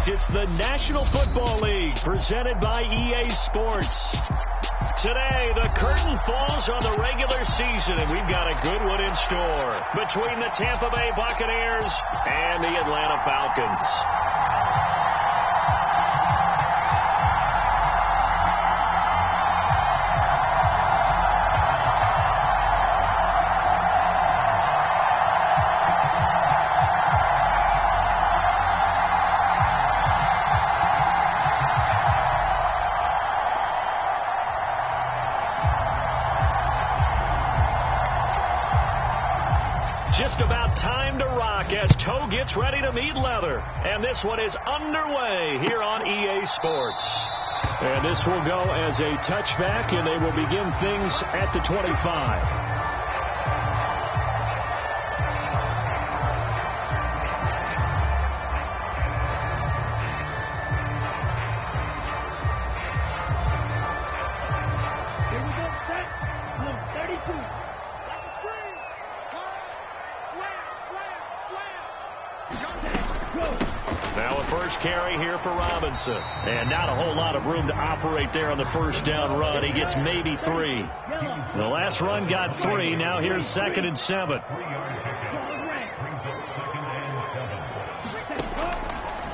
It's the National Football League presented by EA Sports. Today, the curtain falls on the regular season, and we've got a good one in store between the Tampa Bay Buccaneers and the Atlanta Falcons. Just about time to rock as toe gets ready to meet leather. And this one is underway here on EA Sports. And this will go as a touchback, and they will begin things at the 25. Carry here for Robinson. And not a whole lot of room to operate there on the first down run. He gets maybe 3. The last run got 3. Now here's 2nd and 7.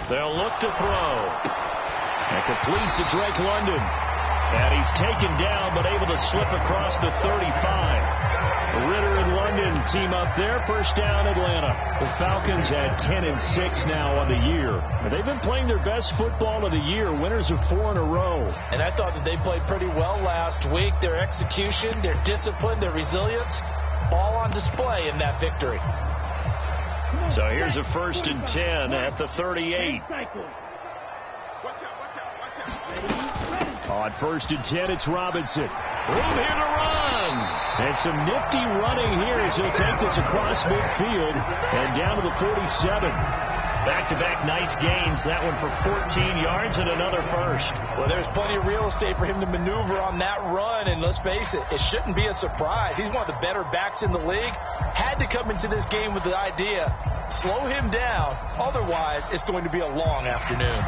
They'll look to throw. And complete to Drake London. And he's taken down but able to slip across the 35. Ritter and London team up there. First down, Atlanta. The Falcons at 10-6 now on the year. And they've been playing their best football of the year. Winners of 4 in a row. And I thought that they played pretty well last week. Their execution, their discipline, their resilience, all on display in that victory. So here's a 1st and 10 at the 38. On 1st and 10, it's Robinson. Room here to run. And some nifty running here as he'll take this across midfield and down to the 47. Back-to-back nice gains. That one for 14 yards and another first. Well, there's plenty of real estate for him to maneuver on that run. And let's face it, it shouldn't be a surprise. He's one of the better backs in the league. Had to come into this game with the idea, slow him down. Otherwise, it's going to be a long afternoon.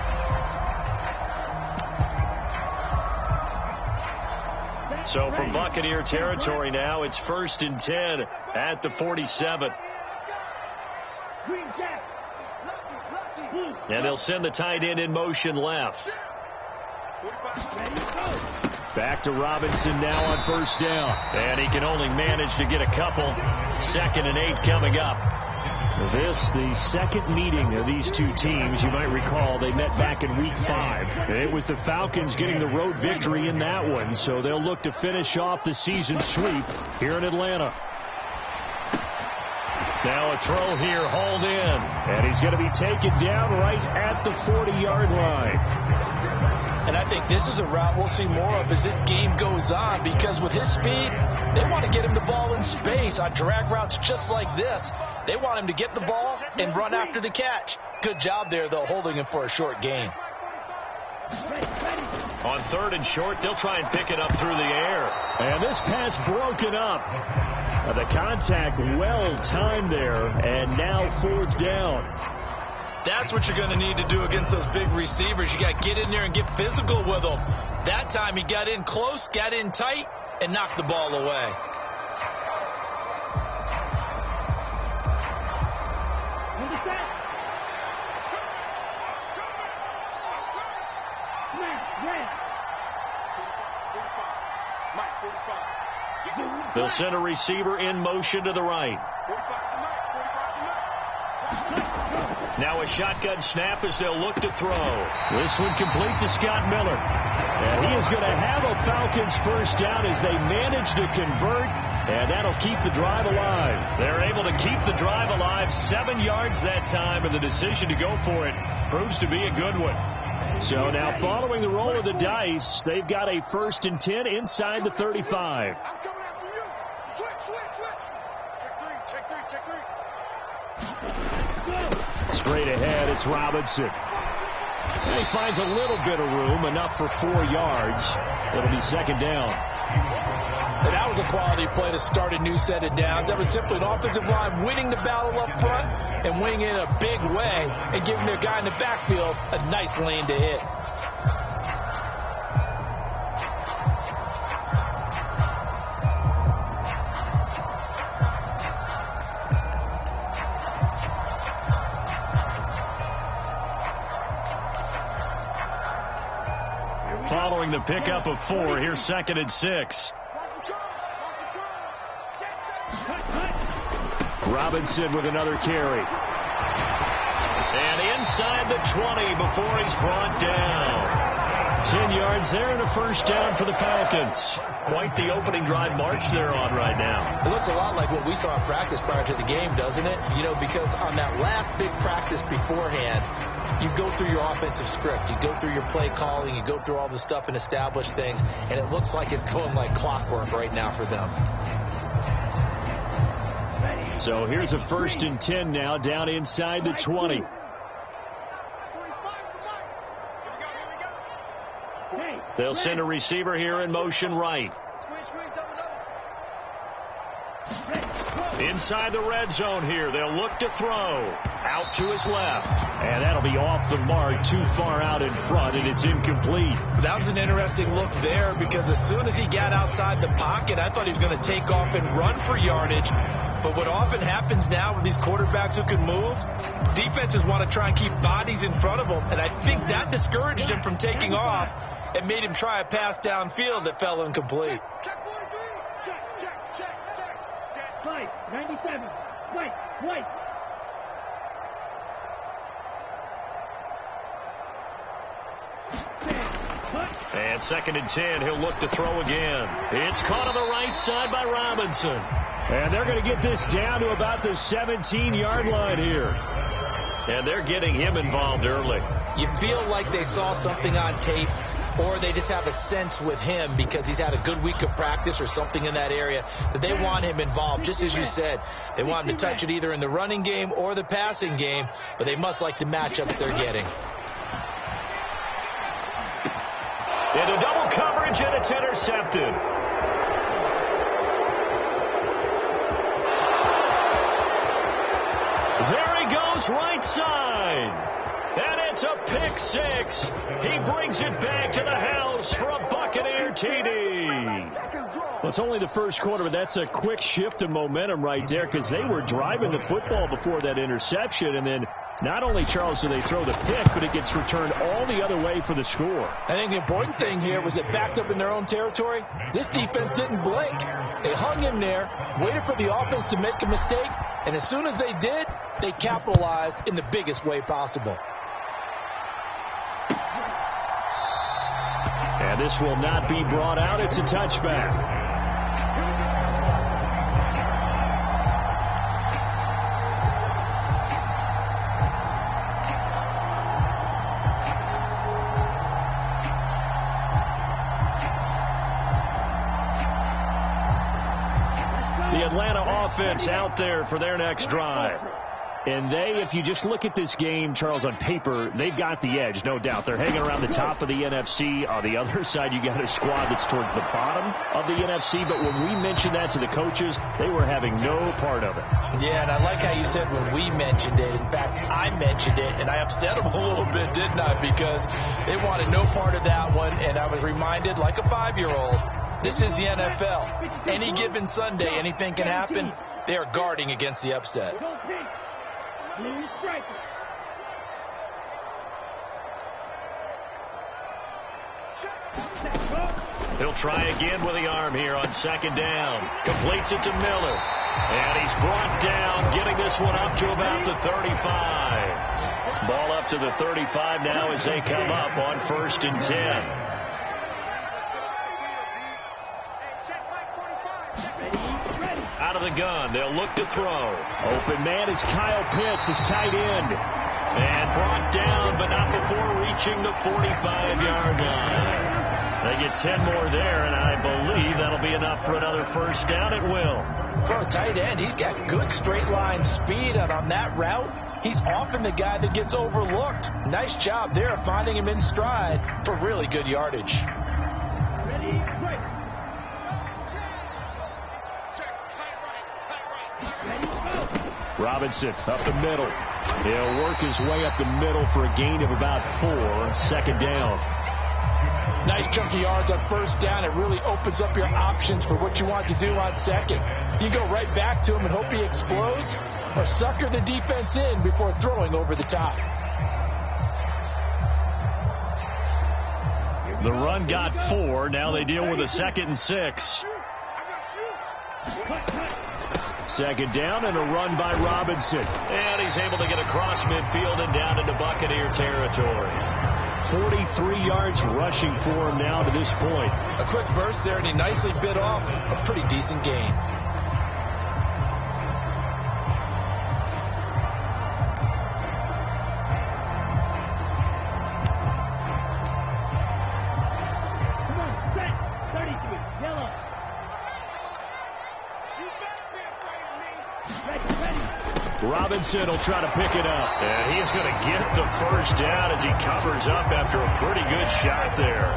So from Buccaneer territory now, it's 1st and 10 at the 47. And they'll send the tight end in motion left. Back to Robinson now on 1st down. And he can only manage to get a couple. 2nd and 8 coming up. This, the second meeting of these two teams. You might recall they met back in week 5. And it was the Falcons getting the road victory in that one. So they'll look to finish off the season sweep here in Atlanta. Now a throw here, hauled in. And he's going to be taken down right at the 40-yard line. And I think this is a route we'll see more of as this game goes on, because with his speed, they want to get him the ball in space on drag routes just like this. They want him to get the ball and run after the catch. Good job there, though, holding him for a short gain. On 3rd and short, they'll try and pick it up through the air. And this pass broken up. The contact well timed there, and now 4th down. That's what you're going to need to do against those big receivers. You got to get in there and get physical with them. That time he got in close, got in tight, and knocked the ball away. They'll send a receiver in motion to the right. Now a shotgun snap as they'll look to throw. This one complete to Scott Miller. And he is going to have a Falcons first down as they manage to convert. And that'll keep the drive alive. They're able to keep the drive alive. 7 yards that time, and the decision to go for it proves to be a good one. So now following the roll of the dice, they've got a 1st and 10 inside the 35. I'm coming after you. Switch. Check three. Straight ahead, it's Robinson. And he finds a little bit of room, enough for 4 yards. It'll be 2nd down. And that was a quality play to start a new set of downs. That was simply an offensive line winning the battle up front and winning it in a big way and giving their guy in the backfield a nice lane to hit. Following the pickup of 4, here's 2nd and 6. Robinson with another carry. And inside the 20 before he's brought down. 10 yards there and a first down for the Falcons. Quite the opening drive march they're on right now. It looks a lot like what we saw in practice prior to the game, doesn't it? You know, because on that last big practice beforehand, you go through your offensive script. You go through your play calling. You go through all the stuff and establish things. And it looks like it's going like clockwork right now for them. So here's a 1st and 10 now down inside the 20. They'll send a receiver here in motion right. Inside the red zone here. They'll look to throw. Out to his left. And that'll be off the mark, too far out in front, and it's incomplete. That was an interesting look there because as soon as he got outside the pocket, I thought he was going to take off and run for yardage. But what often happens now with these quarterbacks who can move, defenses want to try and keep bodies in front of them. And I think that discouraged him from taking off and made him try a pass downfield that fell incomplete. Check 43. Check. White, 97. White. And 2nd and 10, he'll look to throw again. It's caught on the right side by Robinson. And they're going to get this down to about the 17-yard line here. And they're getting him involved early. You feel like they saw something on tape, or they just have a sense with him because he's had a good week of practice or something in that area that they want him involved. Just as you said, they want him to touch it either in the running game or the passing game, but they must like the matchups they're getting. Into double coverage, and it's intercepted. There he goes, right side. And it's a pick 6. He brings it back to the house for a Buccaneer TD. Well, it's only the first quarter, but that's a quick shift of momentum right there because they were driving the football before that interception. And then not only, Charles, do they throw the pick, but it gets returned all the other way for the score. I think the important thing here was it backed up in their own territory. This defense didn't blink. They hung in there, waited for the offense to make a mistake, and as soon as they did, they capitalized in the biggest way possible. And this will not be brought out. It's a touchback. The Atlanta offense out there for their next drive. And they, if you just look at this game, Charles, on paper, they've got the edge, no doubt. They're hanging around the top of the NFC. On the other side, you got a squad that's towards the bottom of the NFC. But when we mentioned that to the coaches, they were having no part of it. Yeah, and I like how you said when we mentioned it. In fact, I mentioned it, and I upset them a little bit, didn't I? Because they wanted no part of that one, and I was reminded, like a 5-year-old, this is the NFL. Any given Sunday, anything can happen. They are guarding against the upset. He'll try again with the arm here on 2nd down. Completes it to Miller. And he's brought down, getting this one up to about the 35. Ball up to the 35 now as they come up on 1st and 10. Out of the gun, they'll look to throw. Open man is Kyle Pitts, his tight end. And brought down, but not before reaching the 45-yard line. They get 10 more there, and I believe that'll be enough for another first down. It will. For a tight end, he's got good straight line speed, and on that route, he's often the guy that gets overlooked. Nice job there of finding him in stride for really good yardage. Robinson up the middle. He'll work his way up the middle for a gain of about 4. Second down. Nice chunky yards on first down. It really opens up your options for what you want to do on second. You go right back to him and hope he explodes, or sucker the defense in before throwing over the top. The run got 4. Now they deal with a 2nd and 6. Second down and a run by Robinson. And he's able to get across midfield and down into Buccaneer territory. 43 yards rushing for him now to this point. A quick burst there, and he nicely bit off a pretty decent gain. Come on, set. 33, yellow. Ready. Robinson will try to pick it up. And he's going to get the first down as he covers up after a pretty good shot there.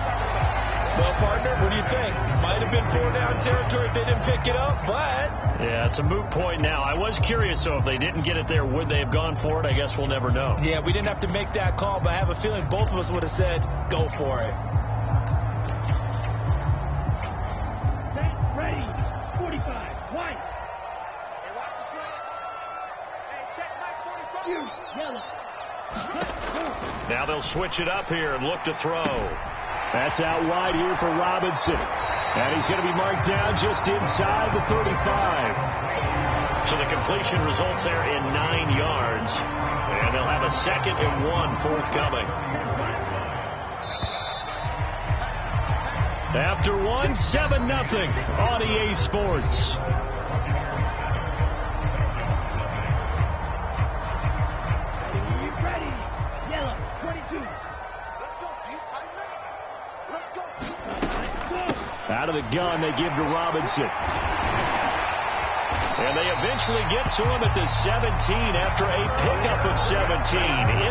Well, partner, what do you think? Might have been 4-down territory if they didn't pick it up, but... Yeah, it's a moot point now. I was curious, though, if they didn't get it there, would they have gone for it? I guess we'll never know. Yeah, we didn't have to make that call, but I have a feeling both of us would have said, go for it. Set, ready. 45, white. Hey, watch the slant. Hey, check Mike 45. You, yellow. Now they'll switch it up here and look to throw. That's out wide here for Robinson. And he's going to be marked down just inside the 35. So the completion results there in 9 yards. And they'll have a 2nd and 1 forthcoming. After 1, 7-0 on EA Sports. Ready. Yellow, 22. Let's go, Pete. Tighten up. Let's go. Out of the gun, they give to Robinson. And they eventually get to him at the 17 after a pickup of 17.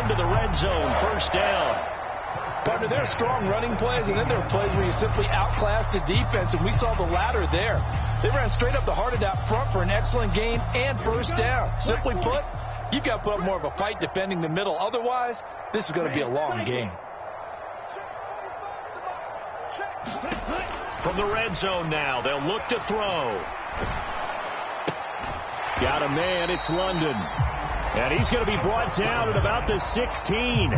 Into the red zone, first down. Partner, there are strong running plays, and then there are plays where you simply outclass the defense, and we saw the latter there. They ran straight up the heart of that front for an excellent gain and first down. Simply put, you've got to put up more of a fight defending the middle. Otherwise, this is going to be a long game. From the red zone now, they'll look to throw. Got a man, it's London. And he's going to be brought down at about the 16.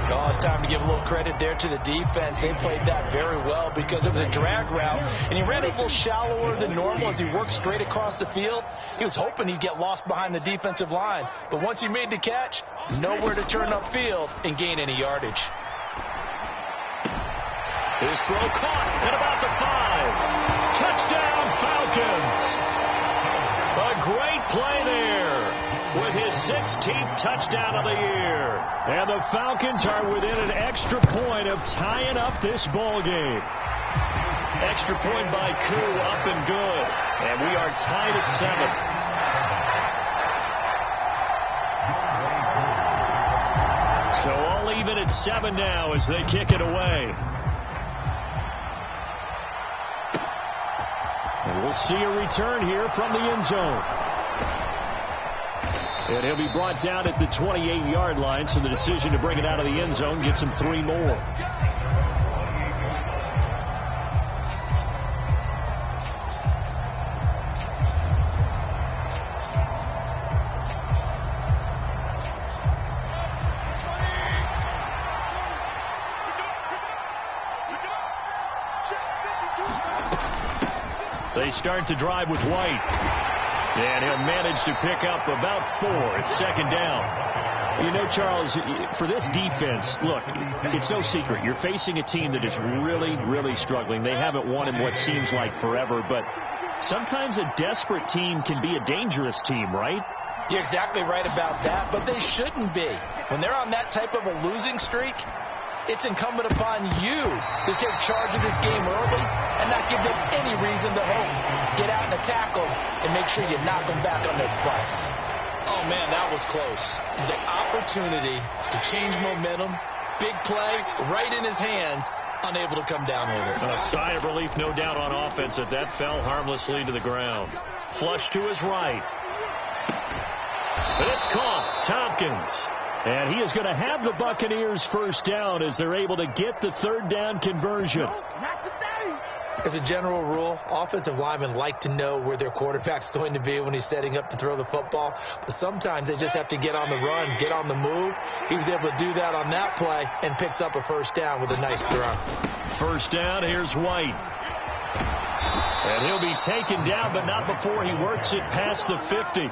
Oh, it's time to give a little credit there to the defense. They played that very well because it was a drag route, and he ran a little shallower than normal as he worked straight across the field. He was hoping he'd get lost behind the defensive line, but once he made the catch, nowhere to turn upfield and gain any yardage. His throw caught at about the 5. Touchdown, Falcons. A great play there with his 16th touchdown of the year. And the Falcons are within an extra point of tying up this ball game. Extra point by Koo, up and good. And we are tied at 7. So all even at 7 now as they kick it away. And we'll see a return here from the end zone. And he'll be brought down at the 28-yard line, so the decision to bring it out of the end zone gets him 3 more. They start to drive with White. And he'll manage to pick up about 4. It's 2nd down. You know, Charles, for this defense, look, it's no secret. You're facing a team that is really, really struggling. They haven't won in what seems like forever, but sometimes a desperate team can be a dangerous team, right? You're exactly right about that, but they shouldn't be. When they're on that type of a losing streak, it's incumbent upon you to take charge of this game early and not give them any reason to hope. Get out and attack them and make sure you knock them back on their butts. Oh, man, that was close. The opportunity to change momentum, big play, right in his hands, unable to come down with it. A sigh of relief, no doubt, on offense that fell harmlessly to the ground. Flush to his right. But it's caught. Tompkins. And he is going to have the Buccaneers first down as they're able to get the third down conversion. As a general rule, offensive linemen like to know where their quarterback's going to be when he's setting up to throw the football. But sometimes they just have to get on the run, get on the move. He was able to do that on that play and picks up a first down with a nice throw. First down, here's White. And he'll be taken down, but not before he works it past the 50.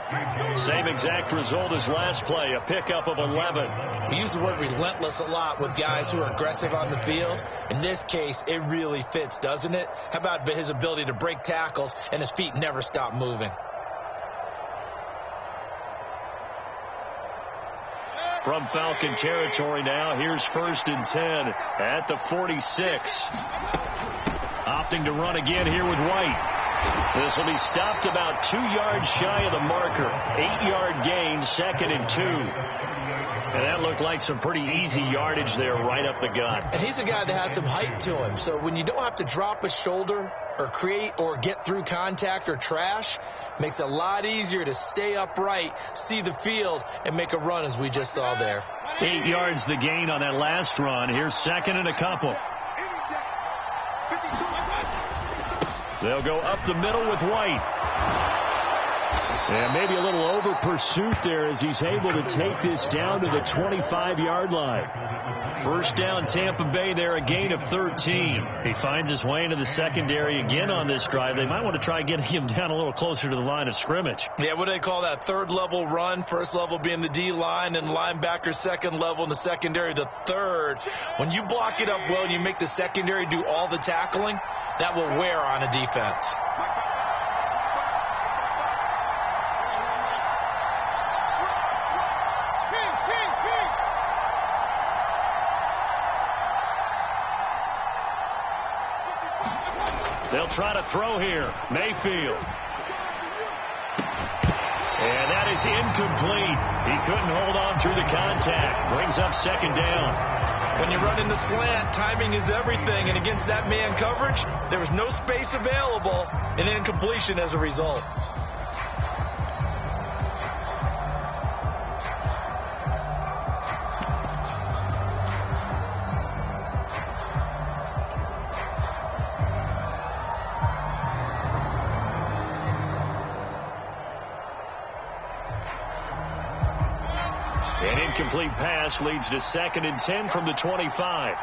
Same exact result as last play, a pickup of 11. We use the word relentless a lot with guys who are aggressive on the field. In this case, it really fits, doesn't it? How about his ability to break tackles and his feet never stop moving? From Falcon territory now, here's 1st and 10 at the 46. Opting to run again here with White. This will be stopped about 2 yards shy of the marker. 8-yard gain, 2nd and 2. And that looked like some pretty easy yardage there right up the gut. And he's a guy that has some height to him. So when you don't have to drop a shoulder or create or get through contact or trash, makes it a lot easier to stay upright, see the field, and make a run as we just saw there. 8 yards the gain on that last run. Here's 2nd and a couple. They'll go up the middle with White. And maybe a little over pursuit there as he's able to take this down to the 25-yard line. First down, Tampa Bay there, a gain of 13. He finds his way into the secondary again on this drive. They might want to try getting him down a little closer to the line of scrimmage. Yeah, what do they call that? Third level run, first level being the D-line, and linebacker second level, and the secondary the third. When you block it up well and you make the secondary do all the tackling, that will wear on a defense. They'll try to throw here. Mayfield. And that is incomplete. He couldn't hold on through the contact. Brings up 2nd down. When you run in the slant, timing is everything. And against that man coverage, there was no space available, and incompletion as a result. An incomplete pass leads to 2nd and 10 from the 25.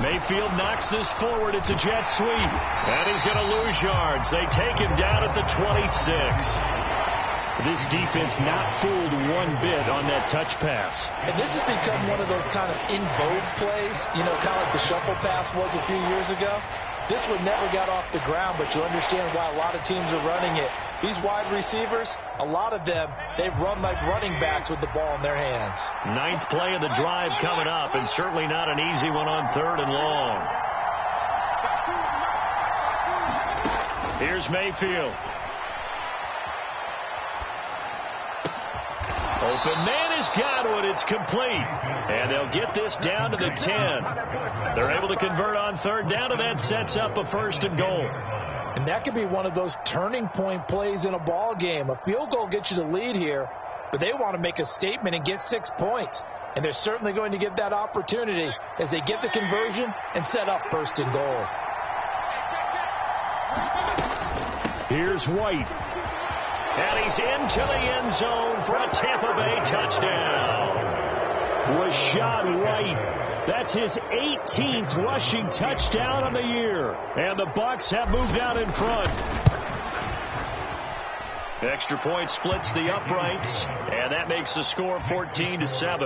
Mayfield knocks this forward. It's a jet sweep. And he's going to lose yards. They take him down at the 26. This defense not fooled one bit on that touch pass. And this has become one of those kind of in vogue plays, you know, kind of like the shuffle pass was a few years ago. This one never got off the ground, but you understand why a lot of teams are running it. These wide receivers, a lot of them, they run like running backs with the ball in their hands. 9th play of the drive coming up, and certainly not an easy one on 3rd and long. Here's Mayfield. Open man is Godwin. It's complete. And they'll get this down to the 10. They're able to convert on 3rd down, and that sets up a 1st and goal. And that could be one of those turning point plays in a ball game. A field goal gets you the lead here, but they want to make a statement and get 6 points. And they're certainly going to get that opportunity as they get the conversion and set up 1st and goal. Here's White. And he's into the end zone for a Tampa Bay touchdown. Rashad White. That's his 18th rushing touchdown on the year. And the Bucs have moved out in front. Extra point splits the uprights, and that makes the score 14-7.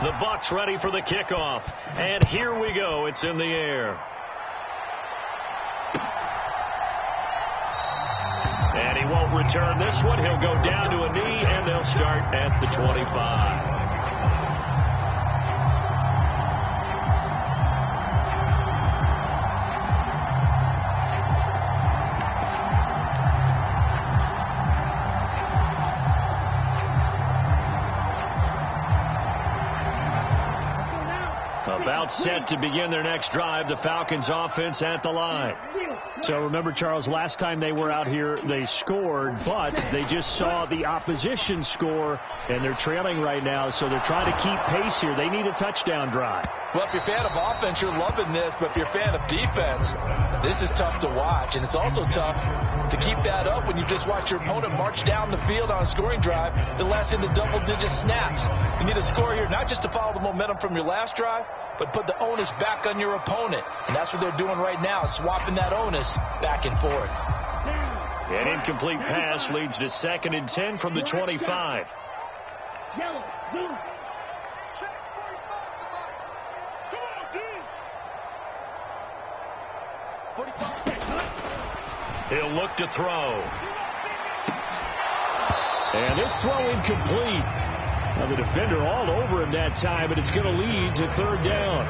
The Bucs ready for the kickoff. And here we go. It's in the air. And he won't return this one. He'll go down to a knee, and they'll start at the 25. A About set to begin their next drive, the Falcons offense at the line. So remember, Charles, last time they were out here, they scored, but they just saw the opposition score, and they're trailing right now, so they're trying to keep pace here. They need a touchdown drive. Well, if you're a fan of offense, you're loving this, but if you're a fan of defense, this is tough to watch, and it's also tough to keep that up when you just watch your opponent march down the field on a scoring drive that lasts into double-digit snaps. You need a score here, not just to follow the momentum from your last drive, but put the onus back on your opponent. And that's what they're doing right now, swapping that onus back and forth. An incomplete pass leads to 2nd and 10 from the 25. Yellow, blue. He'll look to throw. And this throw incomplete. Now the defender all over him that time, but it's going to lead to 3rd down.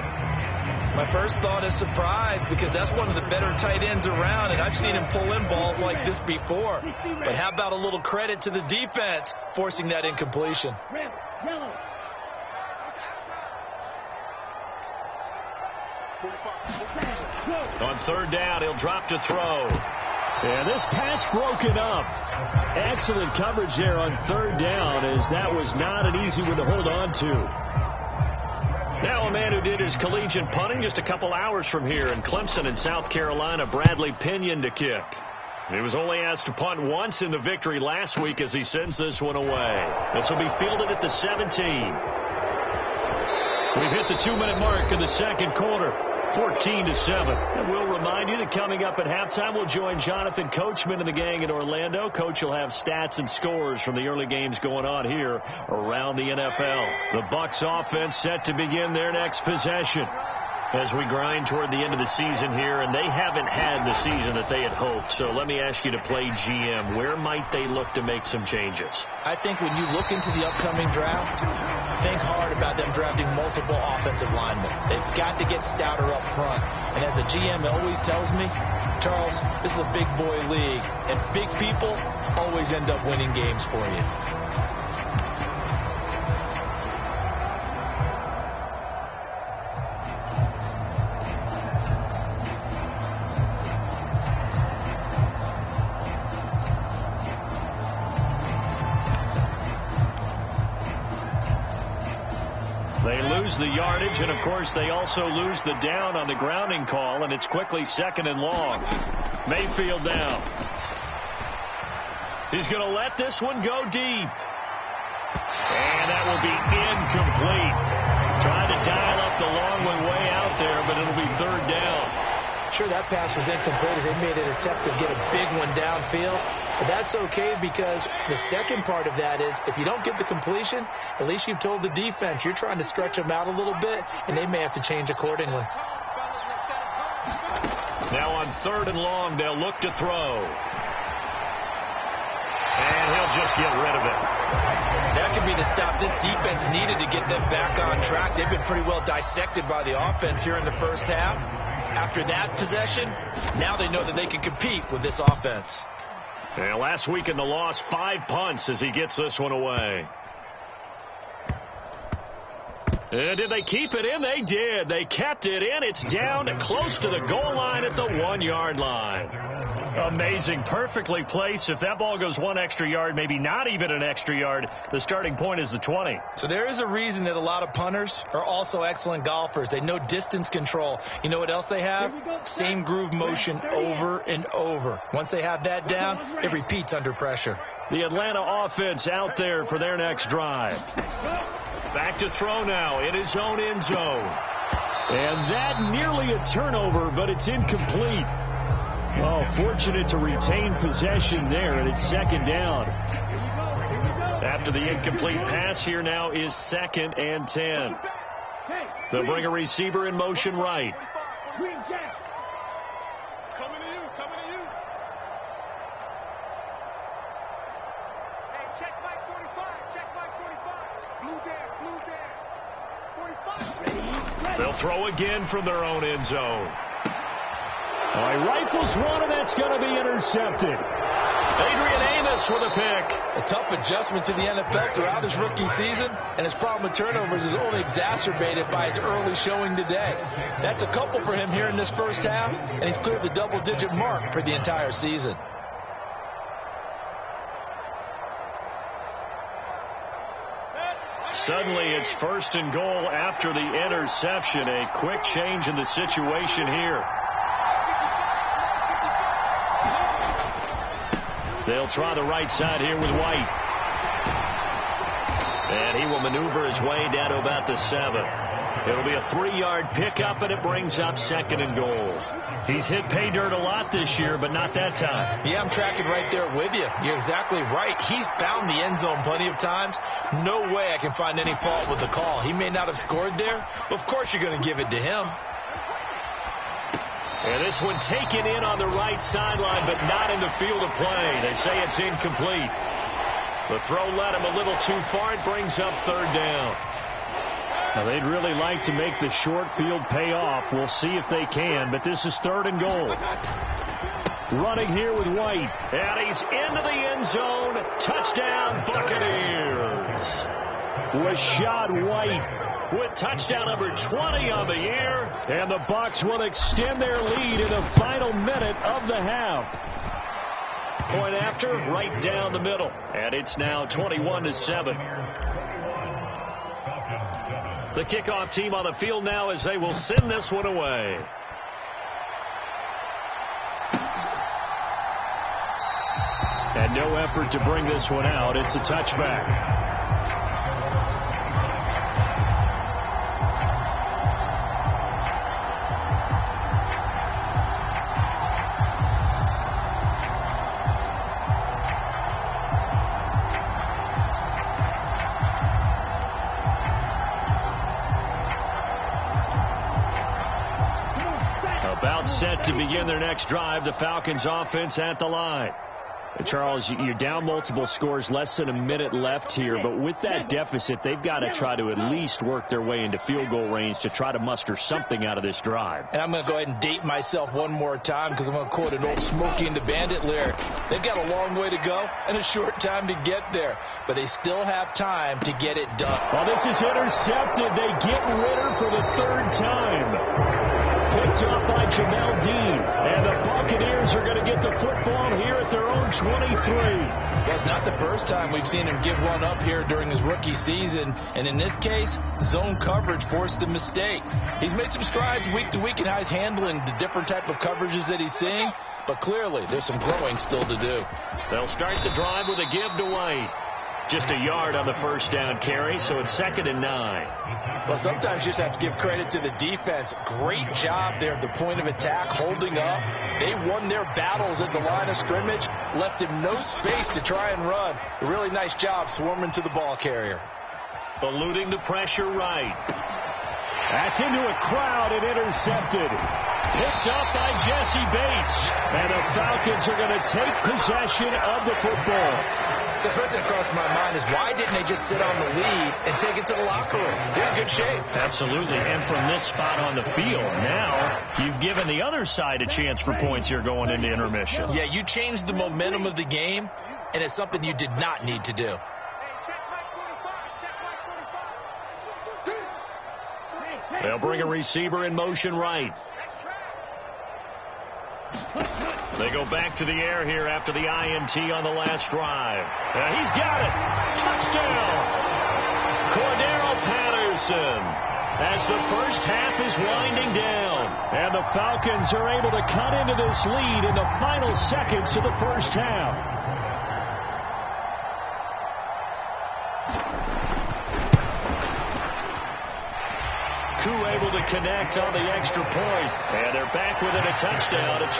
My first thought is surprise, because that's one of the better tight ends around, and I've seen him pull in balls like this before. But how about a little credit to the defense forcing that incompletion? Red, yellow. On 3rd down, he'll drop to throw. And this pass broken up. Excellent coverage there on 3rd down, as that was not an easy one to hold on to. Now a man who did his collegiate punting just a couple hours from here in Clemson in South Carolina, Bradley Pinion to kick. He was only asked to punt once in the victory last week as he sends this one away. This will be fielded at the 17. We've hit the 2-minute mark in the 2nd quarter. 14-7. And we'll remind you that coming up at halftime, we'll join Jonathan Coachman and the gang in Orlando. Coach will have stats and scores from the early games going on here around the NFL. The Bucs offense set to begin their next possession as we grind toward the end of the season here, and they haven't had the season that they had hoped. So let me ask you to play GM. Where might they look to make some changes? I think when you look into the upcoming draft, think hard about them drafting multiple offensive linemen. They've got to get stouter up front. And as a GM always tells me, Charles, this is a big boy league, and big people always end up winning games for you. They lose the yardage, and of course they also lose the down on the grounding call, and it's quickly 2nd and long. Mayfield down. He's going to let this one go deep. And that will be incomplete. Trying to dial up the long one way out there, but it'll be 3rd down. Sure, that pass was incomplete as they made an attempt to get a big one downfield. But that's okay, because the second part of that is if you don't get the completion, at least you've told the defense you're trying to stretch them out a little bit, and they may have to change accordingly. Now on 3rd and long, they'll look to throw. And he'll just get rid of it. That could be the stop this defense needed to get them back on track. They've been pretty well dissected by the offense here in the first half. After that possession, now they know that they can compete with this offense. And last week in the loss, 5 punts as he gets this one away. And did they keep it in? They did. They kept it in. It's down close to the goal line at the 1-yard line. Amazing. Perfectly placed. If that ball goes 1 extra yard, maybe not even an extra yard, the starting point is the 20. So there is a reason that a lot of punters are also excellent golfers. They know distance control. You know what else they have? Same groove motion over and over. Once they have that down, it repeats under pressure. The Atlanta offense out there for their next drive. Back to throw now in his own end zone. And that nearly a turnover, but it's incomplete. Oh, fortunate to retain possession there, and it's 2nd down. After the incomplete pass, here now is 2nd and 10. They'll bring a receiver in motion right. Coming to you, coming to you. Hey, check Mike 45, check Mike 45. Blue there, 45. They'll throw again from their own end zone. All right, rifles one, and that's going to be intercepted. Adrian Amos with a pick. A tough adjustment to the NFL throughout his rookie season, and his problem with turnovers is only exacerbated by his early showing today. That's a couple for him here in this first half, and he's cleared the double-digit mark for the entire season. Suddenly it's 1st and goal after the interception. A quick change in the situation here. They'll try the right side here with White. And he will maneuver his way down to about the 7. It'll be a 3-yard pickup, and it brings up 2nd and goal. He's hit pay dirt a lot this year, but not that time. Yeah, I'm tracking right there with you. You're exactly right. He's found the end zone plenty of times. No way I can find any fault with the call. He may not have scored there, but of course you're going to give it to him. And this one taken in on the right sideline, but not in the field of play. They say it's incomplete. The throw led him a little too far. It brings up 3rd down. Now, they'd really like to make the short field pay off. We'll see if they can, but this is 3rd and goal. Running here with White. And he's into the end zone. Touchdown, Buccaneers. Rashad White with touchdown number 20 on the year. And the Bucs will extend their lead in the final minute of the half. Point after, right down the middle. And it's now 21-7. The kickoff team on the field now as they will send this one away. And no effort to bring this one out. It's a touchback. Set to begin their next drive. The Falcons offense at the line. Charles, you're down multiple scores, less than a minute left here, but with that deficit, they've got to try to at least work their way into field goal range to try to muster something out of this drive. And I'm going to go ahead and date myself one more time because I'm going to quote an old Smokey and the Bandit lyric. They've got a long way to go and a short time to get there, but they still have time to get it done. Well, this is intercepted. They get Ritter for the 3rd time. Picked up by Jamel Dean. And the Buccaneers are going to get the football here at their own 23. Well, it's not the first time we've seen him give one up here during his rookie season. And in this case, zone coverage forced the mistake. He's made some strides week to week in how he's handling the different type of coverages that he's seeing. But clearly, there's some growing still to do. They'll start the drive with a give to White. Just a yard on the 1st down carry, so it's 2nd and 9. Well, sometimes you just have to give credit to the defense. Great job there at the point of attack, holding up. They won their battles at the line of scrimmage, left him no space to try and run. A really nice job swarming to the ball carrier. Eluding the pressure right. That's into a crowd and intercepted. Picked up by Jesse Bates. And the Falcons are going to take possession of the football. So first thing that crossed my mind is why didn't they just sit on the lead and take it to the locker room? They're in good shape. Absolutely. And from this spot on the field, now you've given the other side a chance for points here going into intermission. Yeah, you changed the momentum of the game, and it's something you did not need to do. They'll bring a receiver in motion right. They go back to the air here after the INT on the last drive. He's got it. Touchdown. Cordero Patterson. As the first half is winding down. And the Falcons are able to cut into this lead in the final seconds of the first half. Able to connect on the extra point. And they're back within a touchdown at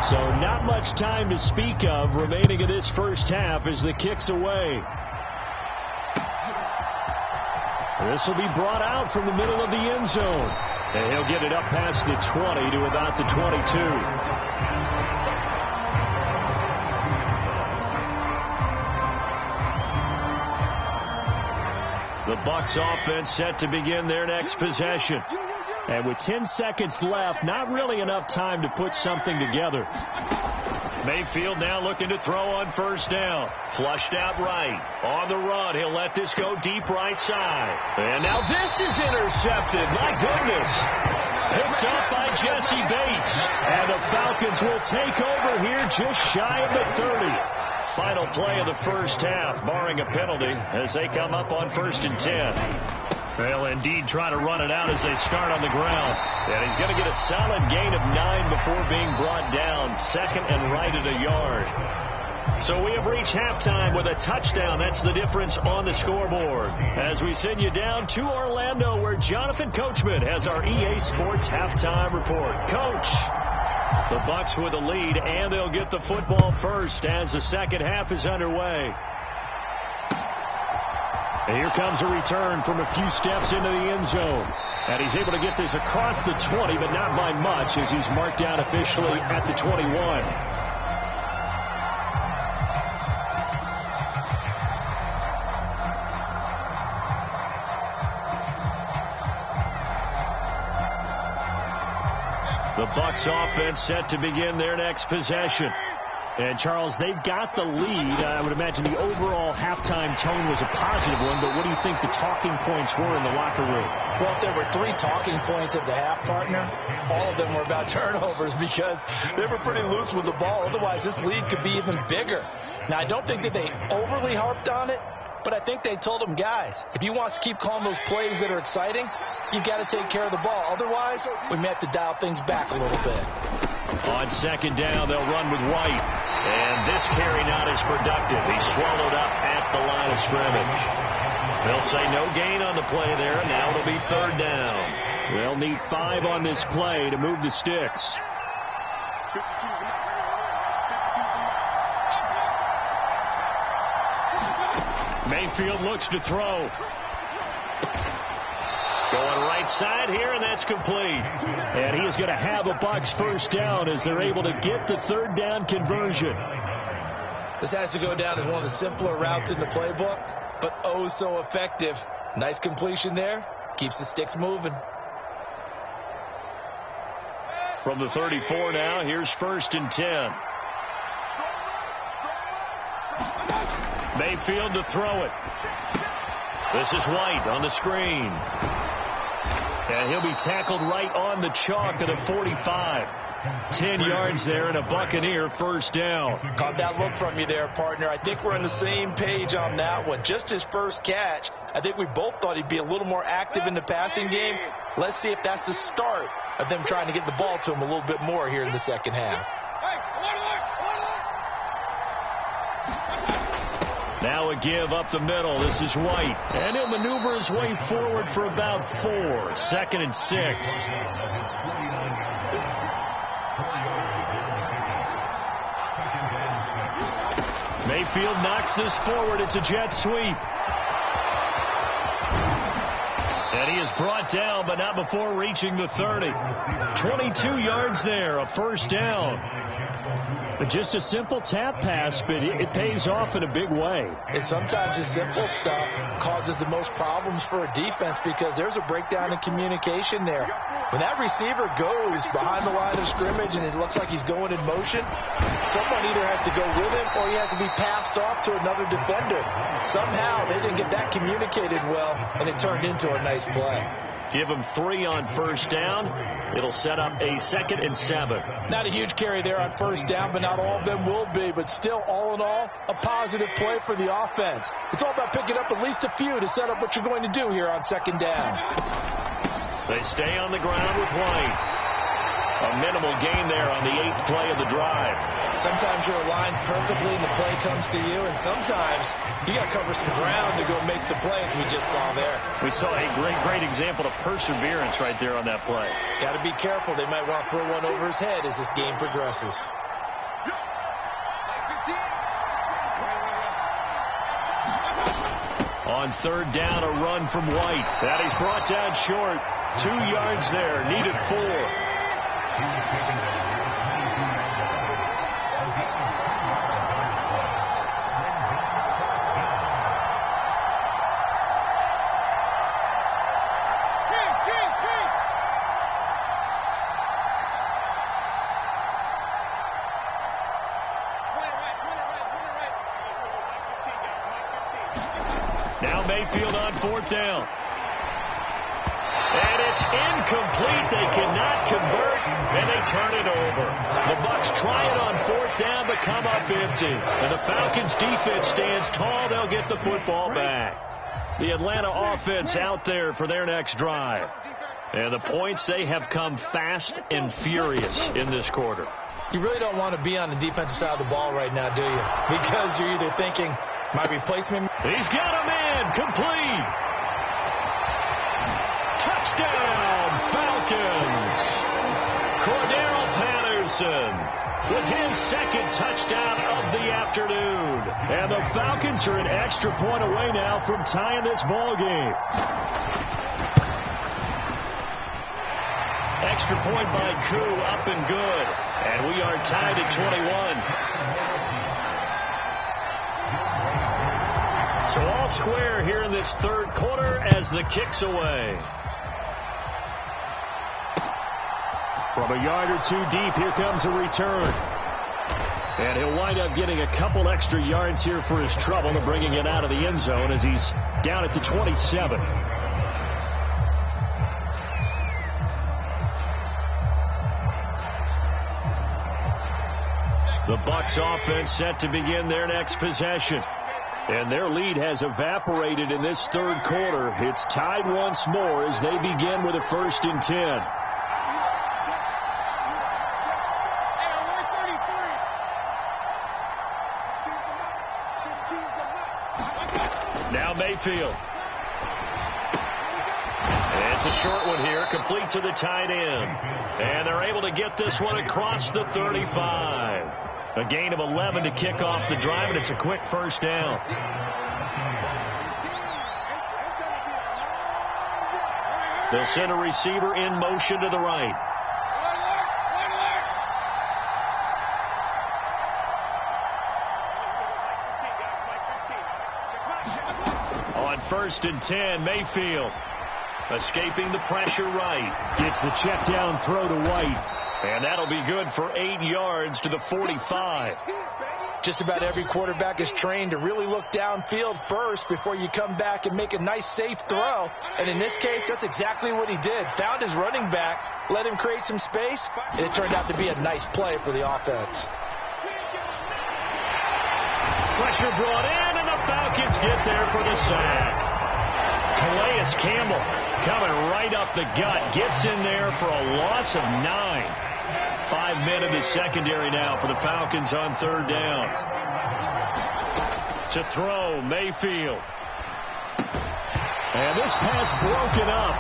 21-14. So not much time to speak of remaining in this first half as the kick's away. This will be brought out from the middle of the end zone. And he'll get it up past the 20 to about the 22. The Bucs offense set to begin their next possession. And with 10 seconds left, not really enough time to put something together. Mayfield now looking to throw on first down. Flushed out right. On the run, he'll let this go deep right side. And now this is intercepted. My goodness. Picked up by Jesse Bates. And the Falcons will take over here just shy of the 30. Final play of the first half, barring a penalty, as they come up on 1st and 10. They'll indeed try to run it out as they start on the ground. And he's going to get a solid gain of 9 before being brought down. 2nd and right at a yard. So we have reached halftime with a touchdown. That's the difference on the scoreboard. As we send you down to Orlando, where Jonathan Coachman has our EA Sports halftime report. Coach. The Bucs with a lead, and they'll get the football first as the second half is underway. And here comes a return from a few steps into the end zone. And he's able to get this across the 20, but not by much, as he's marked down officially at the 21. The Bucs offense set to begin their next possession. And, Charles, they've got the lead. I would imagine the overall halftime tone was a positive one, but what do you think the talking points were in the locker room? Well, if there were 3 talking points of the half, partner, all of them were about turnovers because they were pretty loose with the ball. Otherwise, this lead could be even bigger. Now, I don't think that they overly harped on it, but I think they told them, guys, if you want to keep calling those plays that are exciting, you've got to take care of the ball. Otherwise, we may have to dial things back a little bit. On second down, they'll run with White. And this carry not as productive. He's swallowed up at the line of scrimmage. They'll say no gain on the play there. Now it'll be 3rd down. They'll need 5 on this play to move the sticks. Mayfield looks to throw. Going right side here, and that's complete. And he is going to have a Bucs first down as they're able to get the 3rd down conversion. This has to go down as one of the simpler routes in the playbook, but oh so effective. Nice completion there. Keeps the sticks moving. From the 34 now, here's 1st and 10. Mayfield to throw it. This is White on the screen. And he'll be tackled right on the chalk of the 45. 10 yards there and a Buccaneer first down. Caught that look from you there, partner. I think we're on the same page on that one. Just his first catch. I think we both thought he'd be a little more active in the passing game. Let's see if that's the start of them trying to get the ball to him a little bit more here in the second half. Now a give up the middle. This is White. And he'll maneuver his way forward for about 4. 2nd and 6. Mayfield knocks this forward. It's a jet sweep. And he is brought down, but not before reaching the 30. 22 yards there, a first down. But just a simple tap pass, but it pays off in a big way. And sometimes the simple stuff causes the most problems for a defense because there's a breakdown in communication there. When that receiver goes behind the line of scrimmage and it looks like he's going in motion, someone either has to go with him or he has to be passed off to another defender. Somehow they didn't get that communicated well, and it turned into a nice play. Give him 3 on first down. It'll set up a 2nd and 7. Not a huge carry there on first down, but not all of them will be. But still, all in all, a positive play for the offense. It's all about picking up at least a few to set up what you're going to do here on second down. They stay on the ground with White. A minimal gain there on the 8th play of the drive. Sometimes you're aligned perfectly and the play comes to you, and sometimes you got to cover some ground to go make the plays we just saw there. We saw a great example of perseverance right there on that play. Got to be careful. They might want to throw one over his head as this game progresses. On 3rd down, a run from White. That he's brought down short. 2 yards there, needed 4. Now Mayfield on 4th down. And it's incomplete. They cannot convert, and they turn it over. The Bucs try it on 4th down, but come up empty. And the Falcons' defense stands tall. They'll get the football back. The Atlanta offense out there for their next drive. And the points, they have come fast and furious in this quarter. You really don't want to be on the defensive side of the ball right now, do you? Because you're either thinking, my replacement. He's got a man complete. Touchdown, Falcons. Cordero Patterson with his second touchdown of the afternoon. And the Falcons are an extra point away now from tying this ball game. Extra point by Koo, up and good. And we are tied at 21. So all square here in this third quarter as the kick's away. From a yard or two deep, here comes a return. And he'll wind up getting a couple extra yards here for his trouble and bringing it out of the end zone as he's down at the 27. The Bucs offense set to begin their next possession. And their lead has evaporated in this third quarter. It's tied once more as they begin with a 1st and 10. Now Mayfield. It's a short one here, complete to the tight end. And they're able to get this one across the 35. A gain of 11 to kick off the drive, and it's a quick 1st down. They'll send a receiver in motion to the right. On 1st and 10, Mayfield escaping the pressure right. Gets the check down throw to White. And that'll be good for 8 yards to the 45. Just about every quarterback is trained to really look downfield first before you come back and make a nice, safe throw. And in this case, that's exactly what he did. Found his running back, let him create some space, and it turned out to be a nice play for the offense. Pressure brought in, and the Falcons get there for the sack. Calais Campbell coming right up the gut, gets in there for a loss of 9. 5 men in the secondary now for the Falcons on 3rd down. To throw, Mayfield. And this pass broken up.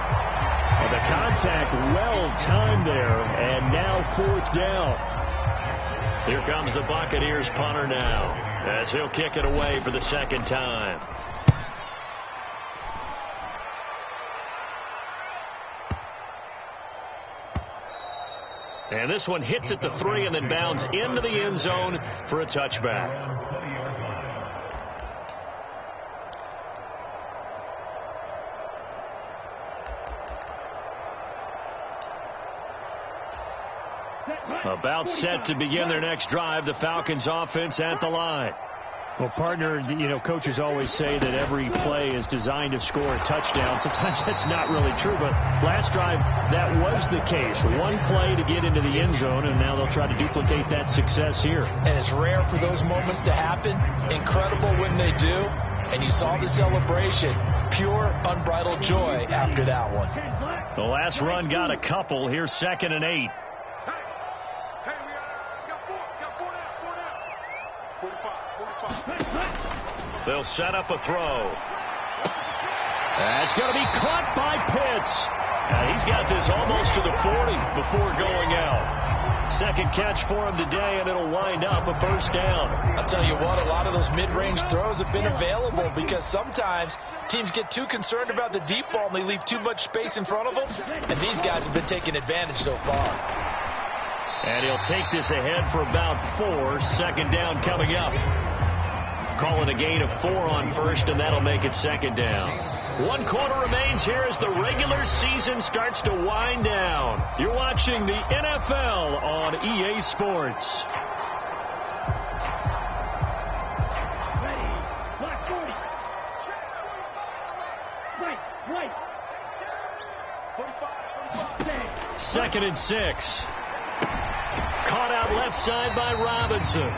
And the contact well timed there, and now 4th down. Here comes the Buccaneers punter now, as he'll kick it away for the 2nd time. And this one hits at the 3 and then bounds into the end zone for a touchback. About set to begin their next drive, the Falcons offense at the line. Well, partner, coaches always say that every play is designed to score a touchdown. Sometimes that's not really true, but last drive, that was the case. One play to get into the end zone, and now they'll try to duplicate that success here. And it's rare for those moments to happen. Incredible when they do. And you saw the celebration. Pure, unbridled joy after that one. The last run got a couple. Here's 2nd and 8. They'll set up a throw. That's going to be caught by Pitts. He's got this almost to the 40 before going out. Second catch for him today, and it'll wind up a 1st down. I'll tell you what, a lot of those mid-range throws have been available because sometimes teams get too concerned about the deep ball and they leave too much space in front of them, and these guys have been taking advantage so far. And he'll take this ahead for about 4. 2nd down coming up. Call it a gain of 4 on 1st, and that'll make it 2nd down. 1 quarter remains here as the regular season starts to wind down. You're watching the NFL on EA Sports. 2nd and 6. Caught out left side by Robinson.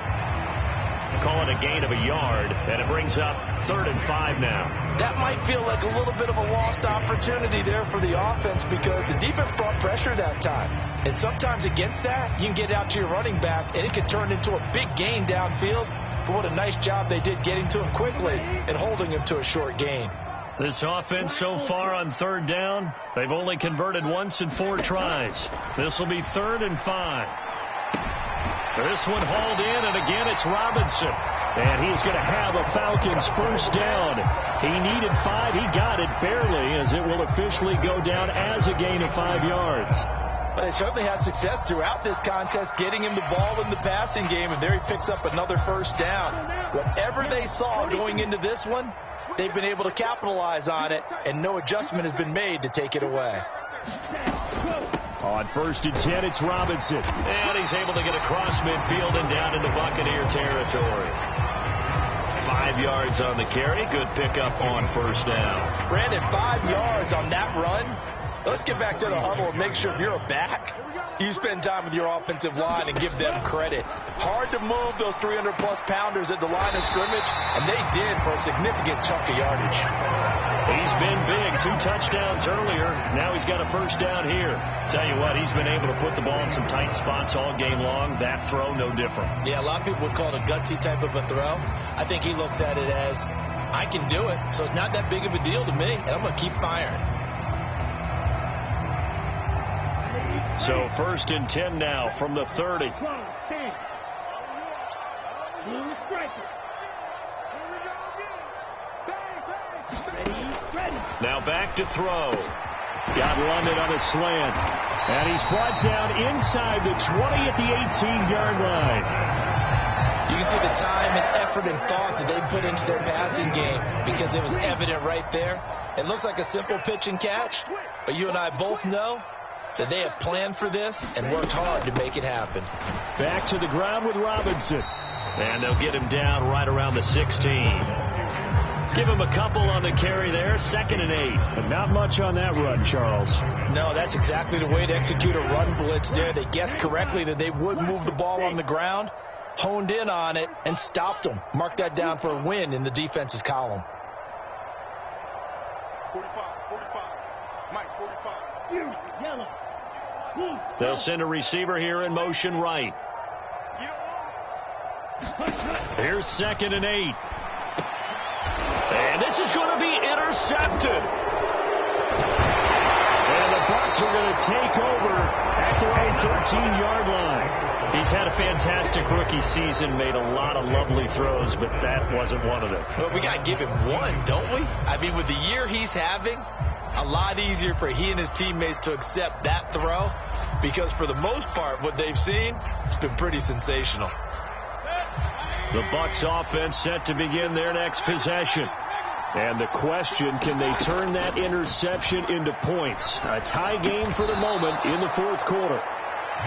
Call it a gain of a yard, and it brings up 3rd and 5 now. That might feel like a little bit of a lost opportunity there for the offense because the defense brought pressure that time. And sometimes against that, you can get out to your running back, and it can turn into a big gain downfield. But what a nice job they did getting to him quickly and holding him to a short gain. This offense so far on 3rd down, they've only converted once in 4 tries. This will be 3rd and 5. This one hauled in, and again it's Robinson. And he's going to have a Falcons first down. He needed 5. He got it barely, as it will officially go down as a gain of 5 yards. But they certainly had success throughout this contest getting him the ball in the passing game, and there he picks up another first down. Whatever they saw going into this one, they've been able to capitalize on it, and no adjustment has been made to take it away. On 1st and 10, it's Robinson. And he's able to get across midfield and down into Buccaneer territory. 5 yards on the carry. Good pickup on first down. Brandon, 5 yards on that run. Let's get back to the huddle and make sure if you're a back, you spend time with your offensive line and give them credit. Hard to move those 300-plus pounders at the line of scrimmage, and they did for a significant chunk of yardage. He's been big. 2 touchdowns earlier. Now he's got a first down here. Tell you what, he's been able to put the ball in some tight spots all game long. That throw, no different. Yeah, a lot of people would call it a gutsy type of a throw. I think he looks at it as, I can do it, so it's not that big of a deal to me, and I'm going to keep firing. So 1st and 10 now from the 30. Now back to throw. Got London on a slant. And he's brought down inside the 20 at the 18-yard line. You can see the time and effort and thought that they put into their passing game because it was evident right there. It looks like a simple pitch and catch, but you and I both know that they have planned for this and worked hard to make it happen. Back to the ground with Robinson. And they'll get him down right around the 16. Give him a couple on the carry there. 2nd and 8. And not much on that run, Charles. No, that's exactly the way to execute a run blitz there. They guessed correctly that they would move the ball on the ground, honed in on it, and stopped them. Mark that down for a win in the defense's column. 45. Mike, 45. Yellow. They'll send a receiver here in motion right. Here's 2nd and 8. And this is going to be intercepted. And the Bucs are going to take over at their own 13-yard line. He's had a fantastic rookie season, made a lot of lovely throws, but that wasn't one of them. Well, we got to give him one, don't we? I mean, with the year he's having, a lot easier for he and his teammates to accept that throw because for the most part, what they've seen, it's been pretty sensational. The Bucs offense set to begin their next possession. And the question, can they turn that interception into points? A tie game for the moment in the 4th quarter.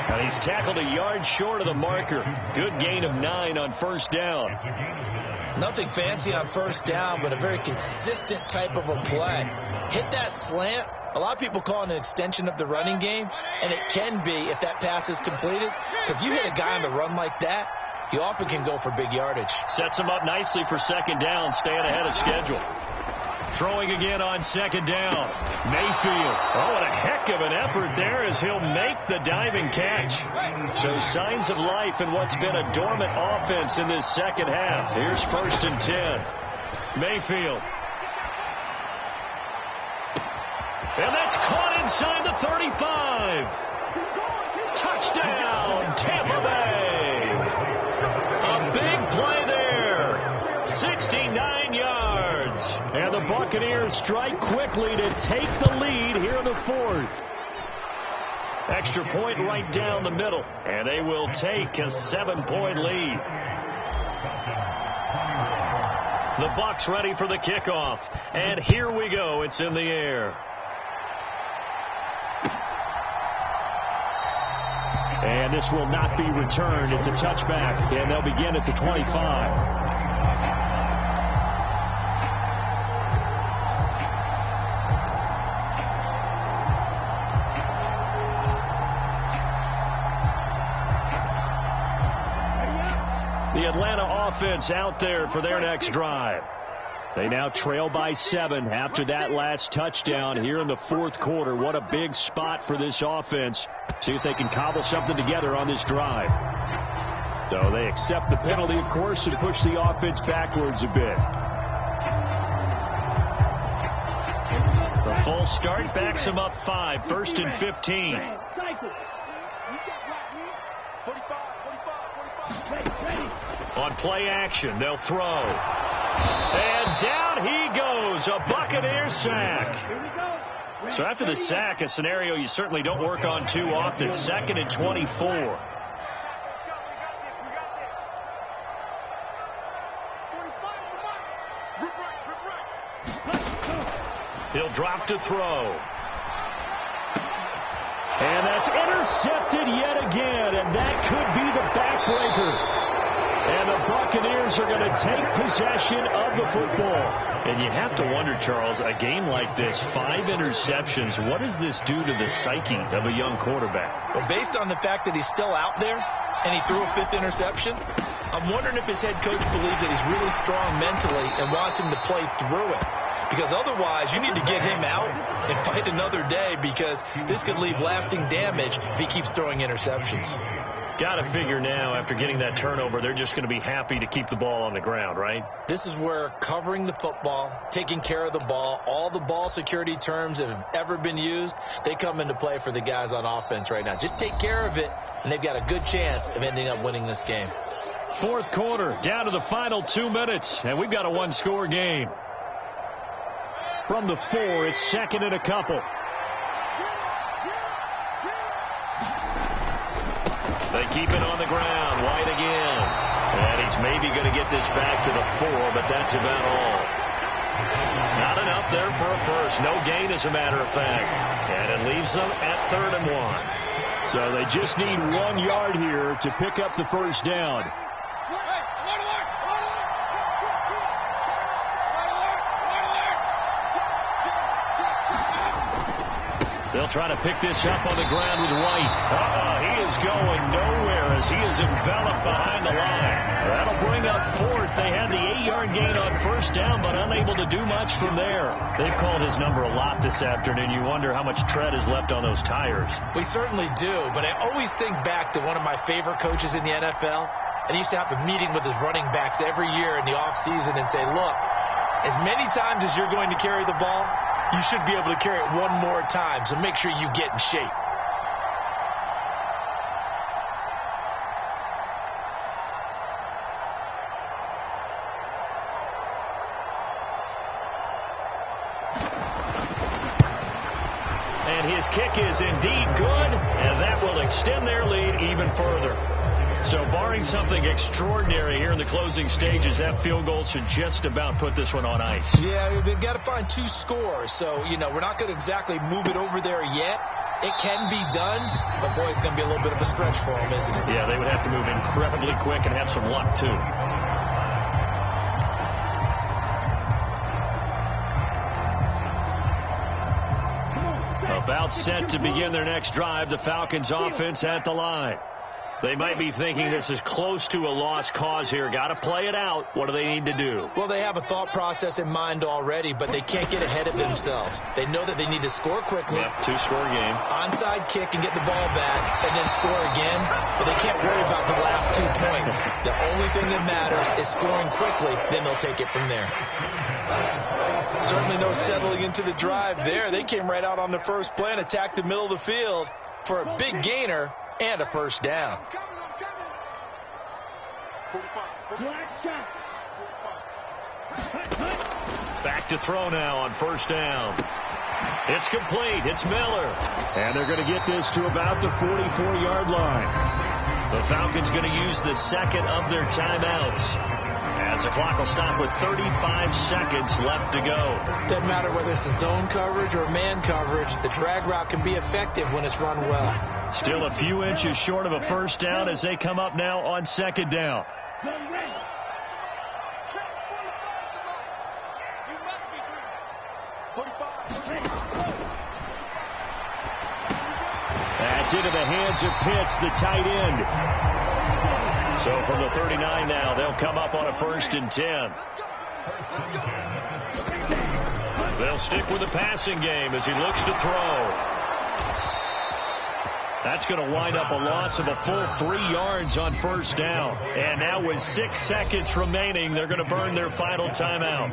And he's tackled a yard short of the marker. Good gain of 9 on first down. Nothing fancy on first down, but a very consistent type of a play. Hit that slant. A lot of people call it an extension of the running game, and it can be if that pass is completed, because you hit a guy on the run like that, he often can go for big yardage. Sets him up nicely for 2nd down, staying ahead of schedule. Throwing again on 2nd down. Mayfield. Oh, and a heck of an effort there as he'll make the diving catch. Shows signs of life in what's been a dormant offense in this second half. Here's 1st and 10. Mayfield. And that's caught inside the 35. Touchdown, Tampa Bay. A big play there. 69 yards. And the Buccaneers strike quickly to take the lead here in the 4th. Extra point right down the middle. And they will take a 7-point lead. The Bucs ready for the kickoff. And here we go. It's in the air. And this will not be returned. It's a touchback, and they'll begin at the 25. The Atlanta offense out there for their next drive. They now trail by 7 after that last touchdown here in the fourth quarter. What a big spot for this offense. See if they can cobble something together on this drive. So they accept the penalty, of course, and push the offense backwards a bit. The full start backs them up 5, 1st and 15. On play action, they'll throw. And down he goes, a Buccaneer sack. So after the sack, a scenario you certainly don't work on too often. 2nd and 24. He'll drop to throw. And that's intercepted yet again, and that could be the backbreaker. And the Buccaneers are going to take possession of the football. And you have to wonder, Charles, a game like this, 5 interceptions, what does this do to the psyche of a young quarterback? Well, based on the fact that he's still out there and he threw a 5th interception, I'm wondering if his head coach believes that he's really strong mentally and wants him to play through it. Because otherwise, you need to get him out and fight another day, because this could leave lasting damage if he keeps throwing interceptions. Got to figure now, after getting that turnover, they're just going to be happy to keep the ball on the ground, right? This is where covering the football, taking care of the ball, all the ball security terms that have ever been used, they come into play for the guys on offense right now. Just take care of it, and they've got a good chance of ending up winning this game. Fourth quarter, down to the final 2 minutes, and we've got a one-score game. From the 4, it's 2nd and a couple. They keep it on the ground. White again. And he's maybe going to get this back to the 4, but that's about all. Not enough there for a first. No gain, as a matter of fact. And it leaves them at 3rd and 1. So they just need 1 yard here to pick up the first down. They'll try to pick this up on the ground with White. He is going nowhere as he is enveloped behind the line. That'll bring up 4th. They had the 8-yard gain on first down, but unable to do much from there. They've called his number a lot this afternoon. You wonder how much tread is left on those tires. We certainly do, but I always think back to one of my favorite coaches in the NFL. And he used to have a meeting with his running backs every year in the offseason and say, look, as many times as you're going to carry the ball, you should be able to carry it 1 more time, so make sure you get in shape. And his kick is indeed good, and that will extend their lead even further. So barring something extraordinary here in the closing stages, that field goal should just about put this one on ice. Yeah, we've got to find 2 scores. So, you know, we're not going to exactly move it over there yet. It can be done, but, boy, it's going to be a little bit of a stretch for them, isn't it? Yeah, they would have to move incredibly quick and have some luck, too. About set to begin their next drive, the Falcons offense at the line. They might be thinking this is close to a lost cause here. Got to play it out. What do they need to do? Well, they have a thought process in mind already, but they can't get ahead of themselves. They know that they need to score quickly. Yep, 2-score game. Onside kick and get the ball back and then score again. But they can't worry about the last 2 points. The only thing that matters is scoring quickly. Then they'll take it from there. Certainly no settling into the drive there. They came right out on the first play and attacked the middle of the field for a big gainer and a first down. Back to throw now on first down. It's complete. It's Miller. And they're going to get this to about the 44-yard line. The Falcons going to use the second of their timeouts, as the clock will stop with 35 seconds left to go. Doesn't matter whether it's a zone coverage or man coverage, the drag route can be effective when it's run well. Still a few inches short of a first down as they come up now on second down. That's into the hands of Pitts, the tight end. So from the 39 now, they'll come up on a 1st and 10. They'll stick with the passing game as he looks to throw. That's going to wind up a loss of a full 3 yards on 1st down. And now with 6 seconds remaining, they're going to burn their final timeout.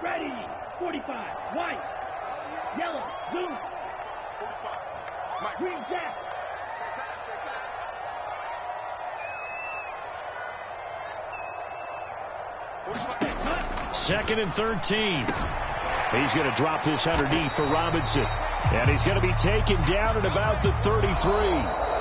Ready. 45. White. Yellow. Blue. Green jack. 2nd and 13. He's going to drop this underneath for Robinson. And he's going to be taken down at about the 33.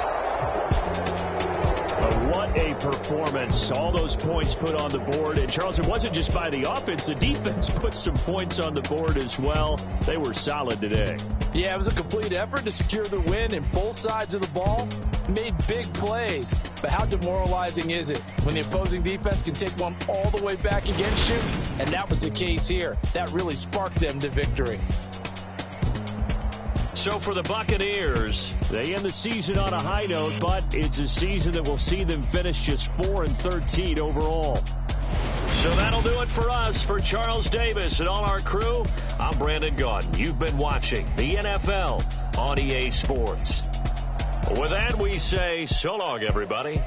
What a performance. All those points put on the board. And, Charles, it wasn't just by the offense. The defense put some points on the board as well. They were solid today. Yeah, it was a complete effort to secure the win, and both sides of the ball made big plays. But how demoralizing is it when the opposing defense can take one all the way back against you? And that was the case here. That really sparked them to victory. So for the Buccaneers, they end the season on a high note, but it's a season that will see them finish just 4-13 overall. So that'll do it for us. For Charles Davis and all our crew, I'm Brandon Gaudin. You've been watching the NFL on EA Sports. With that, we say so long, everybody.